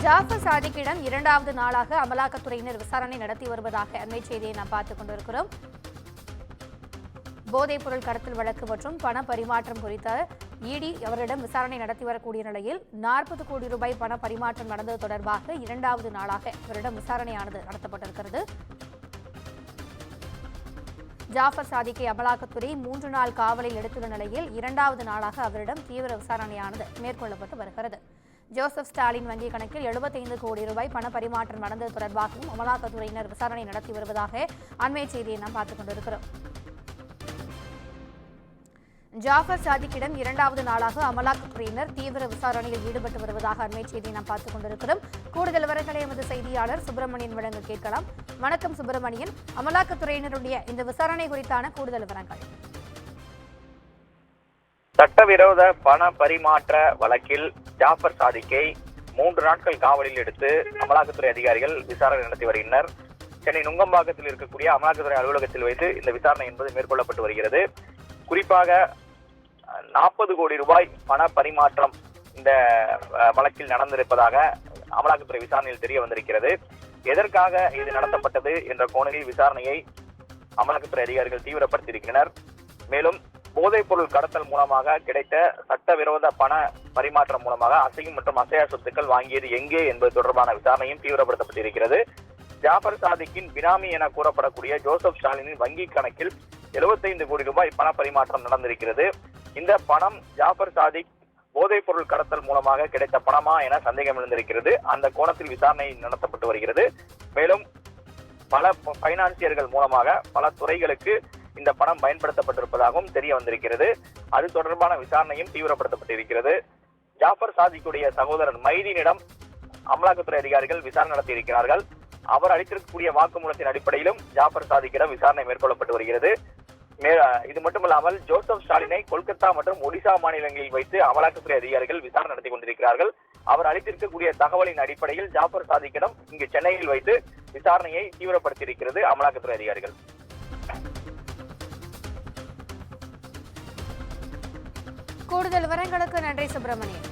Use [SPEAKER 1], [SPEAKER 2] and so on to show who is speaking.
[SPEAKER 1] ஜாஃபர் சாதிக்கிடம் இரண்டாவது நாளாக அமலாக்கத்துறையினர் விசாரணை நடத்தி வருவதாக அண்மை செய்தியை நாம் பார்த்துக் கொண்டிருக்கிறோம். போதைப் பொருள் கடத்தல் வழக்கு மற்றும் பண பரிமாற்றம் குறித்த இடி அவரிடம் விசாரணை நடத்தி வரக்கூடிய நிலையில் 40 கோடி ரூபாய் பண பரிமாற்றம் நடந்தது தொடர்பாக இரண்டாவது நாளாக அவரிடம் விசாரணையானது நடத்தப்பட்டிருக்கிறது. ஜாஃபர் சாதிக்கை அமலாக்கத்துறை 3 நாள் காவலில் எடுத்துள்ள நிலையில் இரண்டாவது நாளாக அவரிடம் தீவிர விசாரணையானது மேற்கொள்ளப்பட்டு வருகிறது. ஜோசப் ஸ்டாலின் வங்கிக் கணக்கில் 75 கோடி ரூபாய் பண பரிமாற்றம் நடந்தது தொடர்பாகவும் அமலாக்கத்துறையினர் விசாரணை நடத்தி வருவதாக அண்மை செய்தியை நாம் பார்த்துக் கொண்டிருக்கிறோம். ஜாஃபர் சாதிக்கிடம் இரண்டாவது நாளாக அமலாக்கத்துறையினர் தீவிர விசாரணையில் ஈடுபட்டு வருவதாக அண்மை செய்தியை நாம் பார்த்துக் கொண்டிருக்கிறோம். கூடுதல் விவரங்களை எமது செய்தியாளர் சுப்பிரமணியன் வழங்க கேட்கலாம். வணக்கம் சுப்பிரமணியன், அமலாக்கத்துறையினருடைய இந்த விசாரணை குறித்தான கூடுதல் விவரங்கள்.
[SPEAKER 2] சட்டவிரோத பண பரிமாற்ற வழக்கில் ஜாஃபர் சாதிக்கை 3 நாட்கள் காவலில் எடுத்து அமலாக்கத்துறை அதிகாரிகள் விசாரணை நடத்தி வருகின்றனர். சென்னை நுங்கம்பாக்கத்தில் இருக்கக்கூடிய அமலாக்கத்துறை அலுவலகத்தில் வைத்து இந்த விசாரணை என்பது மேற்கொள்ளப்பட்டு வருகிறது. குறிப்பாக 40 கோடி ரூபாய் பண பரிமாற்றம் இந்த வழக்கில் நடந்திருப்பதாக அமலாக்கத்துறை விசாரணையில் தெரிய வந்திருக்கிறது. எதற்காக இது நடத்தப்பட்டது என்ற கோணலில் விசாரணையை அமலாக்கத்துறை அதிகாரிகள் தீவிரப்படுத்தியிருக்கின்றனர். மேலும் போதைப் பொருள் கடத்தல் மூலமாக கிடைத்த சட்டவிரோத பண பரிமாற்றம் மூலமாக அசையும் மற்றும் அசையா சொத்துக்கள் வாங்கியது எங்கே என்பது தொடர்பான விசாரணையும் தீவிரப்படுத்தப்பட்டிருக்கிறது. ஜாஃபர் சாதிக்கின் பினாமி என கூறப்படக்கூடிய ஜோசப் ஸ்டாலினின் வங்கி கணக்கில் 75 கோடி ரூபாய் பண பரிமாற்றம் நடந்திருக்கிறது. இந்த பணம் ஜாஃபர் சாதிக் போதைப் பொருள் கடத்தல் மூலமாக கிடைத்த பணமா என சந்தேகம் எழுந்திருக்கிறது. அந்த கோணத்தில் விசாரணை நடத்தப்பட்டு வருகிறது. மேலும் பல பைனான்சியர்கள் மூலமாக பல துறைகளுக்கு இந்த பணம் பயன்படுத்தப்பட்டிருப்பதாகவும் தெரிய வந்திருக்கிறது. அது தொடர்பான விசாரணையும் தீவிரப்படுத்தப்பட்டிருக்கிறது. ஜாஃபர் சாதிக்குடைய சகோதரர் மைதீனிடம் அமலாக்கத்துறை அதிகாரிகள் விசாரணை நடத்தியிருக்கிறார்கள். அவர் அளித்திருக்கக்கூடிய வாக்குமூலத்தின் அடிப்படையிலும் ஜாஃபர் சாதிக்கிடம் விசாரணை மேற்கொள்ளப்பட்டு வருகிறது. இது மட்டுமல்லாமல் ஜோசப் ஸ்டாலினை கொல்கத்தா மற்றும் ஒடிசா மாநிலங்களில் வைத்து அமலாக்கத்துறை அதிகாரிகள் விசாரணை நடத்தி கொண்டிருக்கிறார்கள். அவர் அளித்திருக்கக்கூடிய தகவலின் அடிப்படையில் ஜாஃபர் சாதிக்கிடம் இங்கு சென்னையில் வைத்து விசாரணையை தீவிரப்படுத்தியிருக்கிறது அமலாக்கத்துறை அதிகாரிகள்.
[SPEAKER 1] கூடுதல் விவரங்களுக்கு நன்றி சுப்பிரமணியன்.